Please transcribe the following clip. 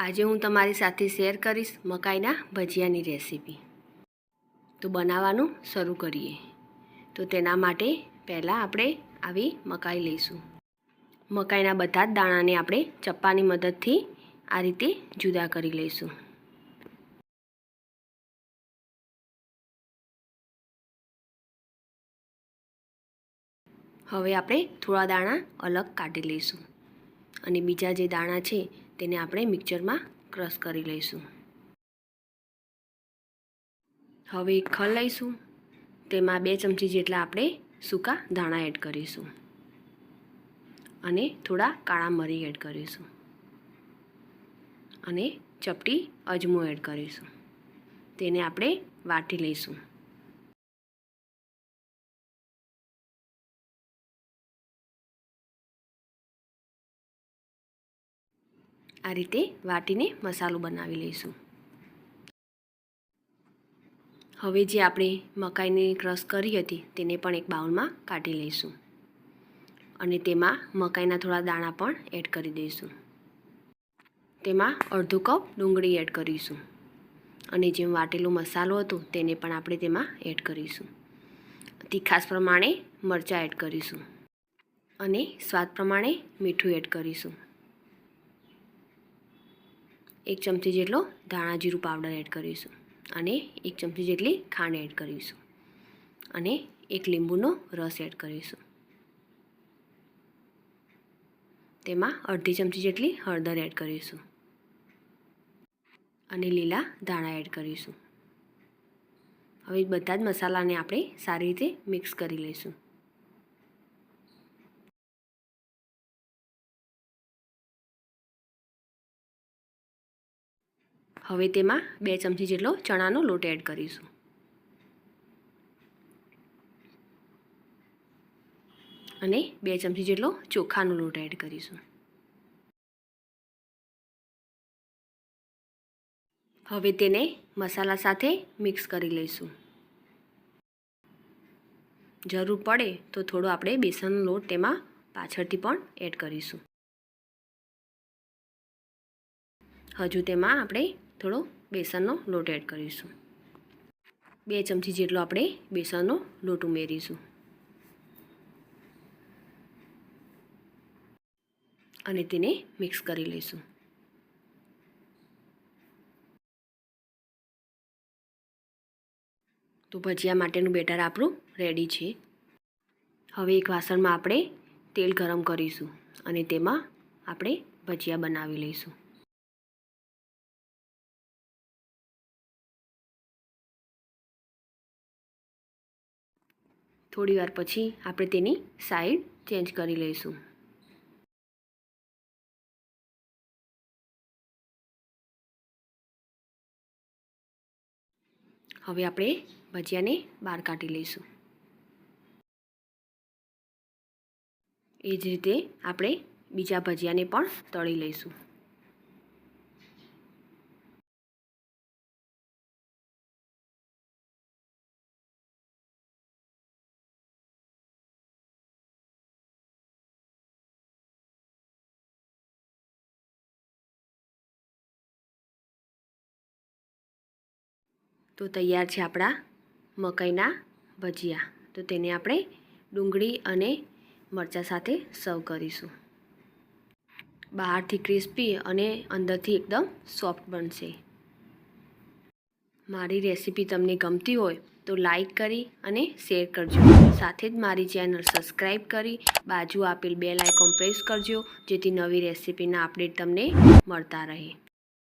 આજે હું તમારી સાથે શેર કરીશ મકાઈના ભજીયાની રેસીપી। તો બનાવવાનું શરૂ કરીએ। તો તેના માટે પહેલાં આપણે આવી મકાઈ લઈશું। મકાઈના બધા જ દાણાને આપણે ચપ્પાની મદદથી આ રીતે જુદા કરી લઈશું। હવે આપણે થોડા દાણા અલગ કાઢી લઈશું અને બીજા જે દાણા છે તેને આપણે મિક્સરમાં ક્રશ કરી લઈશું। હવે એક ખલ લઈશું, તેમાં 2 ચમચી જેટલા આપણે સૂકા ધાણા એડ કરીશું અને થોડા કાળા મરી એડ કરીશું અને ચપટી અજમો એડ કરીશું। તેને આપણે વાટી લઈશું। આ રીતે વાટીને મસાલો બનાવી લઈશું। હવે જે આપણે મકાઈને ક્રશ કરી હતી તેને પણ એક બાઉલમાં કાઢી લઈશું અને તેમાં મકાઈના થોડા દાણા પણ એડ કરી દઈશું। તેમાં અડધો કપ ડુંગળી એડ કરીશું અને જેમ વાટેલો મસાલો હતો તેને પણ આપણે તેમાં એડ કરીશું। તીખાશ પ્રમાણે મરચાં એડ કરીશું અને સ્વાદ પ્રમાણે મીઠું એડ કરીશું। 1 ચમચી જેટલો ધાણા જીરું પાવડર એડ કરીશું અને 1 ચમચી જેટલી ખાંડ એડ કરીશું અને 1 લીંબુનો રસ એડ કરીશું। તેમાં અડધી ચમચી જેટલી હળદર એડ કરીશું અને લીલા ધાણા એડ કરીશું। હવે બધા જ મસાલાને આપણે સારી રીતે મિક્સ કરી લઈશું। હવે તેમાં 2 ચમચી જેટલો ચણાનો લોટ એડ કરીશું અને 2 ચમચી જેટલો ચોખાનો લોટ એડ કરીશું। હવે તેને મસાલા સાથે મિક્સ કરી લઈશું। જરૂર પડે તો થોડો આપણે બેસનનો લોટ તેમાં પાછળથી પણ એડ કરીશું। હજુ તેમાં આપણે થોડો બેસનનો લોટ એડ કરીશું। 2 ચમચી જેટલો આપણે બેસનનો લોટ ઉમેરીશું અને તેને મિક્સ કરી લઈશું। તો ભજીયા માટેનું બેટર આપણું રેડી છે। હવે એક વાસણમાં આપણે તેલ ગરમ કરીશું અને તેમાં આપણે ભજીયા બનાવી લઈશું। થોડી વાર પછી આપણે તેની સાઈડ ચેન્જ કરી લઈશું। હવે આપણે ભજીયાને બહાર કાઢી લઈશું। એ જ રીતે આપણે બીજા ભજીયાને પણ તળી લઈશું। તો તૈયાર છે આપણા મકાઈના ભજીયા। તો તેને આપણે ડુંગળી અને મરચાં સાથે સર્વ કરીશું। બહારથી ક્રિસ્પી અને અંદરથી એકદમ સોફ્ટ બનશે। મારી રેસીપી તમને ગમતી હોય તો લાઈક કરી અને શેર કરજો। સાથે જ મારી ચેનલ સબસ્ક્રાઈબ કરી બાજુ આપેલ બેલ આઇકોન પ્રેસ કરજો, જેથી નવી રેસીપીના અપડેટ તમને મળતા રહે।